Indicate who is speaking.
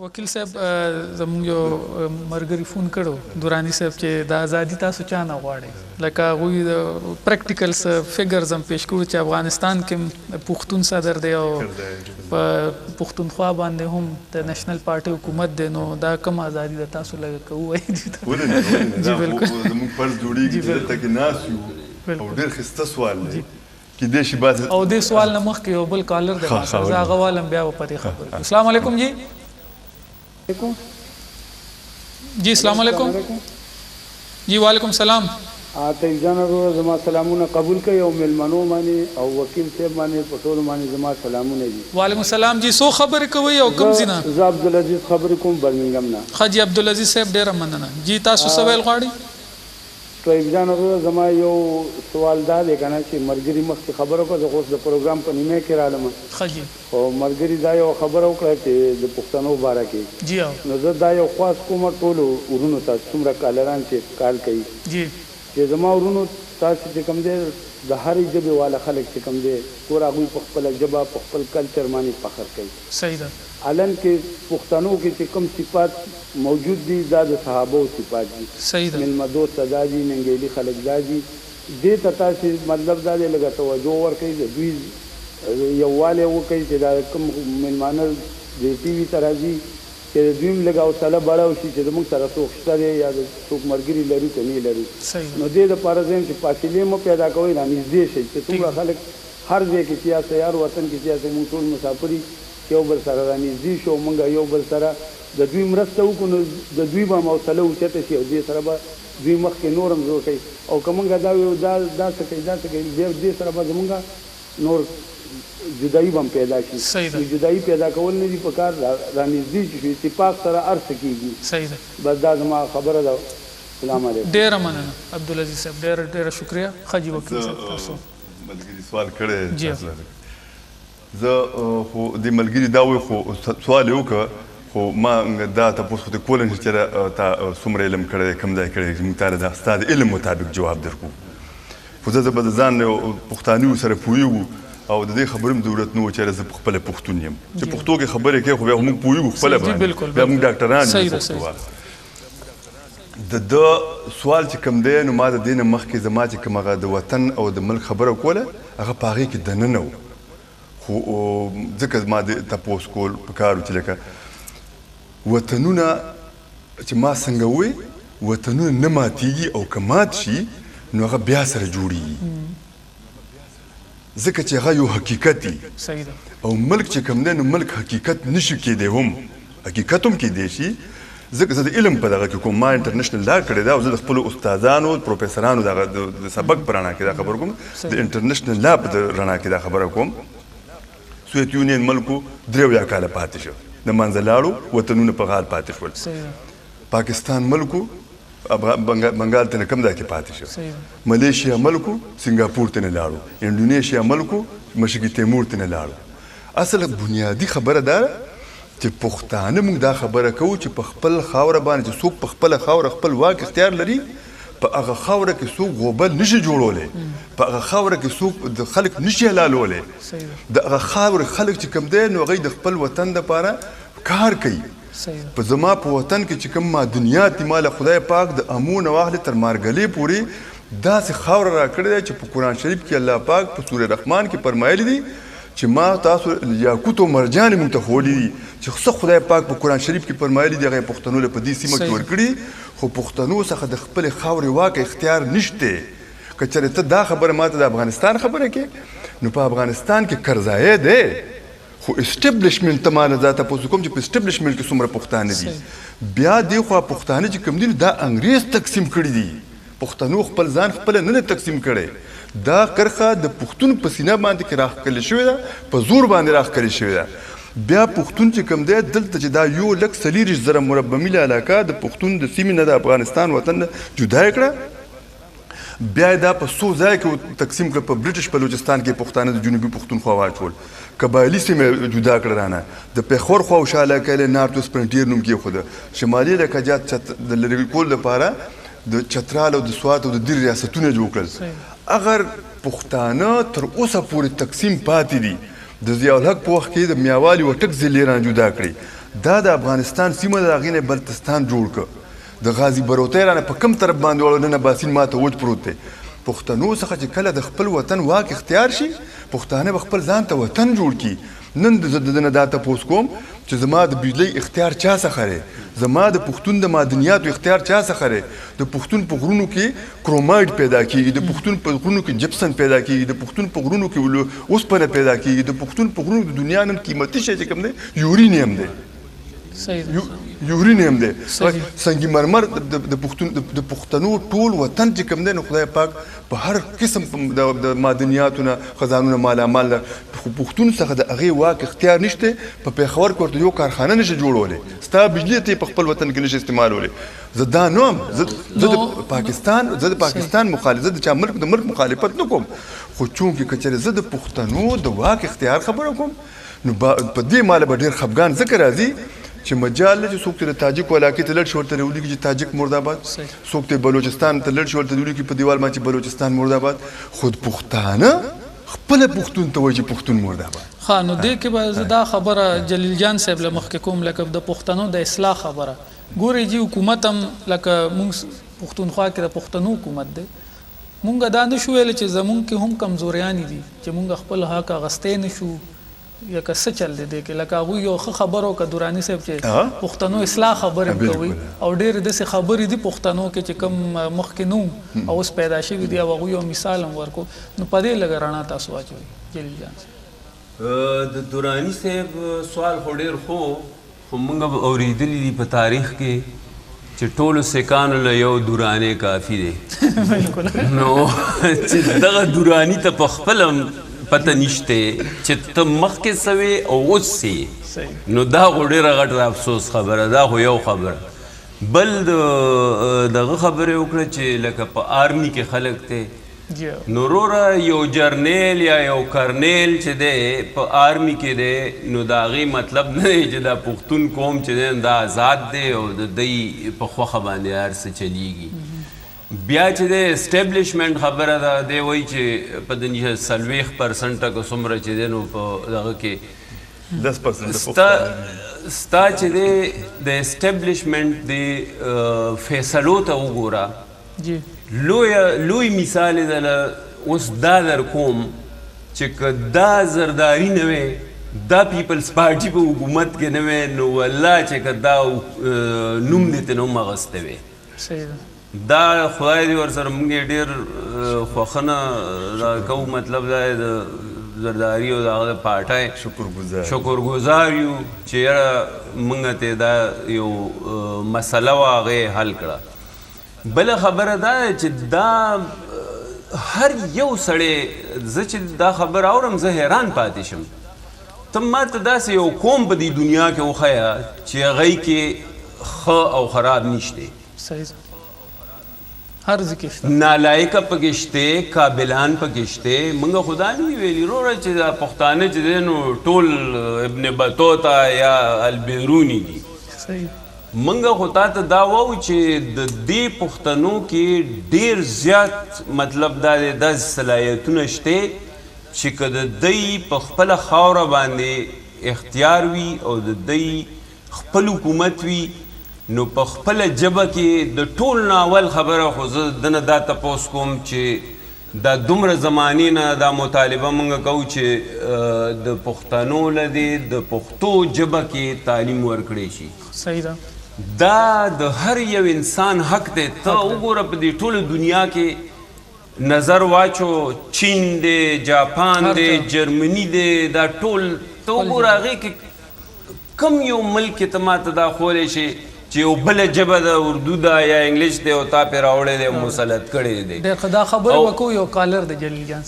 Speaker 1: وکیل صاحب زموږ یو ملګري فون کړو دوراني صاحب چې د ازادي تاسو چا نه غواړئ لکه هغوی د پریکټیکل فګرز هم پیش کړو چې افغانستان کې پښتون صدر دی او په پښتونخوا باندې هم د نېشنل پارټي حکومت دی نو دا کوم ازادي ده تاسو لږ کوئ
Speaker 2: جی بالکل زموږ فرض جوړېږي چې دلته کې ناست یو او ډېر ښایسته سوال دی کیدای شي بعض
Speaker 1: او دې سوال نه مخکې یو بل کالر دی زه هغه والم بیا په دې خبرې السلام علیکم جی جی السلام علیکم جی وعلیکم السلام
Speaker 3: طیب جان ورور زما سلامونه قبول کړئ او مېلمنو باندې او وکیل صاحب باندې په ټولو باندې زما سلامونه دي
Speaker 1: وعلیکم السلام جی څو خبرې کوئ او کوم ځای نه
Speaker 3: زه عبدالعزیز خبرې کوم برمنګم نه
Speaker 1: ښه جی عبدالعزیز صاحب ډېره مننه جی تاسو څه ویل غواړئ
Speaker 3: طیب جان ورور زما یو سوال دا دی که نه چې ملګري مخکې خبره وکړه زه خو اوس د پروګرام په نیمه کې رالم
Speaker 1: ښه جی
Speaker 3: خو ملګري دا یو خبره وکړه چې د پښتنو باره کې
Speaker 1: جی
Speaker 3: نو زه دا یو خواست کوم ټولو ورونو ته څومره کالران چې کال کوي
Speaker 1: جی
Speaker 3: چې زما ورونو تاسو چې کوم دی د هرې ژبې والا خلک چې کوم دی ټول هغوی په خپله ژبه په خپل کلچر باندې فخر کوي
Speaker 1: صحیح ده
Speaker 3: علن کې پښتنو کې چې کوم صفات موجود دي دا د صحابو صفات دي
Speaker 1: صحیح ده
Speaker 3: مېلمه دوسته دا دي ننګیلي خلک دا دي دې ته تاسې مطلب دا دی لږه توجه ورکوئ د دوی یووالی وکړئ چې دا کوم مېلمانه د ټي وي ته راځي چې د دوی هم لږ حوصله بړه وشي چې زموږ سره څوک شته دی یا څوک ملګري لري که نه لري نو دې دپاره زه یم چې فاصلې مه پیدا کوئ رانږدې شئ چې څومره خلک هر ځای کې چې یا سیار وطن کې چې یا موږ ټول مسافري یو بل سره رانږدې شو موږ یو بل سره د دوی مرسته وکړو نو د دوی به هم حوصله اوچته شي او دې سره به دوی مخکې نور هم زور کوي او که موږ دا ویو دا څه کوي دا څه کوي بیا دې سره به زموږ نور جدایي به هم پیدا شي جدایي پیدا کول نه دي په کار رانږدې شي اتفاق سره هر څه کېږي
Speaker 1: صحیح ده
Speaker 3: بس دا زما خبره ده سلام علیکم
Speaker 1: ډېره مننه عبدالعزیز صاحب ډېره شکریه ښه جي وکیل صاحب تاسو
Speaker 2: ملګري سوال کړی
Speaker 1: جی
Speaker 2: زه خو د ملګري دا وایي خو سوال یې وکړه خو ما دا تپوس خو دې کولی شم چې تا څومره علم کړی کوم ځای کړی موږ تا د ستا د علم مطابق جواب درکړو خو زه به د ځان پښتانیو سره پوهېږو او د دې خبرې هم ضرورت نه و چې زه پخپله پښتون یم چې پښتو کې خبرې کوي خو بیا موږ پوهېږو خپله باندې بیا موږ ډاکټران یو پښتو د ده سوال چې کوم دی نو ما د دې نه مخکې زما چې کوم هغه د وطن او د ملک خبره کوله هغه په هغې کې دننه و خو ځکه ما د تپوس کول پکار و چې لکه وطنونه چې ما څنګه ووی وطنونه نه ماتېږي او که مات شي نو هغه بیا سره جوړېږي ځکه چې هغه یو حقیقت دی او ملک چې کوم دی نو ملک حقیقت نشي کېدی هم حقیقت هم کېدی شي ځکه زه د علم په دغه کې کوم ما انټرنیشنل لا کړې ده او زه د خپلو استادانو پروفیسرانو دغه د سبق په رڼا کې دا خبره کوم د انټرنیشنل لا په رڼا کې دا خبره کوم سوویت یونین ملکو 3 کاله پاتې شو د منځه لاړو وطنونه په غال پاتې شول پاکستان ملکو بنګال ته نه کم ځای کې پاتې شو ملیشیا ملکو سنګاپور ته نه لاړو انډونیشیا ملکو مشرقي تیمور ته نه لاړو اصل بنیادي خبره ده چې پښتانه موږ دا خبره کوو چې په خپل خاوره باندې چې څوک په خپله خاوره خپل واک اختیار لري په هغه خاوره کې څوک غوبل نشي جوړولی په هغه خاوره کې څوک د خلک نشي حلالولی د هغه خاورې خلک چې کوم دی نو هغوی د خپل وطن دپاره کار کوي په زما په وطن کې چې کوم معدنیات دي ما له خدای پاک د امو نه واخلې تر مارګلې پورې داسې خاوره راکړې ده چې په قرآن شریف کې الله پاک په سورې رحمان کې فرمایلی دي چې ما تاسو یاقوت او مرجان موږ ته ښودلي دي چې څه خدای پاک په قرآن شریف کې فرمایلی دي هغه یې پښتنو له په دې سیمه کې ورکړي خو پښتنو څخه د خپلې خاورې واک اختیار نشته که چېرې ته دا خبره ماته د افغانستان خبره کې نو په افغانستان کې کرزایه دی خو اسټبلشمنټ ته ما نه دا تپوس کوم چې په اسټبلشمنټ کې څومره پښتانه دي بیا دې خوا پښتانه چې کوم دي دا انګریز تقسیم کړي دي پښتنو خپل ځان خپله نه تقسیم کړی دا کرښه د پښتون په سینه باندې کې راښکلې شوې ده په زور باندې راښکلې شوې ده بیا پښتون چې کوم دی دلته چې دا 1,40,000 مربع میله علاقه د پښتون د سیمې نه د افغانستان وطن نه جدا یې کړه بیا دا په څو ځای کې تقسیم کړه په برټش بلوچستان کې پښتانه د جنوبي پښتونخوا واچول قبایلي سیمې جدا کړه رانه د پېښور خوا وشا علاقه یې نارت ویسټ فرنټیر نوم کېښوده شمالي علاقه جات د لرې کولو لپاره د چترال او د سوات او د دیر ریاستونه جوړ کړل اگر پښتانه تر اوسه پورې تقسیم پاتې دي د ضیاءالحق په وخت کې د میاوالي وټک ضلعې رانه جدا کړې دا د افغانستان سیمه د هغې نه بلتستان جوړ کړ د غازي بروتی رانه په کم طرف باندې وړو نن اباسین ماته وچ پروت دی پښتنو څخه چې کله د خپل وطن واک اختیار شي پښتانه به خپل ځان ته وطن جوړ کړي نن زه د نه دا تپوس کوم چې زما د بجلی اختیار چا څخه دی زما د پښتون د معدنیاتو اختیار چا څخه دی د پښتون په غرونو کې کرومایډ پیدا کیږي د پښتون په غرونو کې جپسن پیدا کیږي د پښتون په غرونو کې اوسپنه پیدا کیږي د پښتون په غرونو د دنیا نن قیمتي شی چې کوم دی یورینیم دی یورینیم دی سنگ مرمر د پښتنو ټول وطن چې کوم دی نو خدای پاک په هر قسم د معدنیاتو نه خزانونه مالامال ده پښتون څخه د هغې واک اختیار نشته په پیښور کې ورته یو کارخانه نشي جوړولی ستا بجلي ته یې په خپل وطن کې نشي استعمالولی زه دا نه یم زه د پاکستان مخالف زه د چا ملک د ملک مخالفت نه کوم خو چونکې که چېرې زه د پښتنو د واک اختیار خبره کوم نو په دې ماله به ډېر خفګان ځکه راځي چې مجال دی چې څوک ته د تاجک علاقې ته لړ شي ورته ولیکي چې تاجک مرداباد څوک ته بلوچستان ته لړ شي ورته ولیکي په دیوال باندې چې بلوچستان مرداباد خود پښتانه خپله پښتون ته وایي چې پښتون مرداباد
Speaker 1: ښه نو دې کې به زه دا خبره جلیل جان صاحب له مخکې کوم لکه د پښتنو د اصلاح خبره ګورئ جي حکومت هم لکه مونږ پښتونخوا کې د پښتنو حکومت دی مونږ دا نه شو ویلی چې زمونږ کې هم کمزوریانې دي چې مونږ خپل حق اخیستی نه شو یا که څه چل دی کې لکه هغوی یو ښه خبر وکړه دراني صاحب چې پښتنو اصلاح خبرې کوي او ډېرې داسې خبرې دي پښتنو کې چې کوم مخکې نه او اوس پیدا شوي دي او هغوی یو مثال هم ورکړو نو په دې لږه رڼا تاسو واچوئ جلیل جان
Speaker 4: د دراني صاحب سوال خو ډېر خو موږ به اورېدلي دي په تاریخ کې چې ټولو سیکانو له یو درانې کافي دی نو چې دغه دراني ته په خپله پته نشته چې ته مخکې سوې او اوس سې نو دا خو ډېره غټه افسوس خبره دا خو یو خبره بل دغه خبرې وکړه چې لکه په آرمي کې خلک دی نو وروره یو جرنیل یا یو کرنیل چې دی په آرمي کې دی نو د هغې مطلب نه دی چې دا پښتون قوم چې دی دا آزاد دی او د دوی په خوښه باندې هر څه چلیږي بیا چې د اسټیبلیشمنټ خبره ده دی وایي چې په د 40% که څومره چې دی نو په دغه کې ستا چې دی د اسټیبلیشمنټ د فیصلو ته وګوره لوی مثال یې دله اوس دا در کوم چې که دا زرداري نه وی دا پیپلز پارټي په حکومت کې نه وی نو والله چې که دا نوم دې ته نه هم اخیستی وی دا خدای دې ورسره موږ یې ډېر خوښنه کوو مطلب دا د زرداري او د هغه د پارټۍ شکرګزار یو چې یاره موږ ته دا یو مسله وه هغه یې حل کړه بله خبره دا ده چې دا هر یو سړی زه چې دا خبر اورم زه حیران پاتې شم ته ما ته داسې یو قوم په دې دنیا کې وښیه چې هغوی کې ښه او خراب نشته
Speaker 1: هر ذکر
Speaker 4: نالایقه پکې شته قابلان پکې شته موږ خدا نه ویلي وروره چې دا پښتانه چې دی نو ټول ابن بطوطه یا البیروني دي موږ خو تا ته دا وایو چې د دې پښتنو کې ډېر زیات مطلب دا دی داسې صلاحیتونه شته چې که د دوی په خپله خاوره باندې اختیار وي او د دوی خپل حکومت وي نو په خپله ژبه کې د ټول نه اول خبره خو زه دنه دا تپوس کوم چې دا دومره زمانې نه دا مطالبه موږ کوو چې د پښتنو له دې د پښتو ژبه کې تعلیم ورکړی شي
Speaker 1: صحیح ده
Speaker 4: دا د هر یو انسان حق دی ته وګوره په دې ټوله دنیا کې نظر واچو چین دی جاپان دی جرمني دی دا ټول ته وګوره هغې کې کم یو ملک کې ته ماته دا ښولی شي چې یو بله ژبه ده اردو ده یا انګلیش دی او تا پې راوړی دی مسلط کړی دی
Speaker 1: دا خبرې وکړو یو کالر د جلیل جان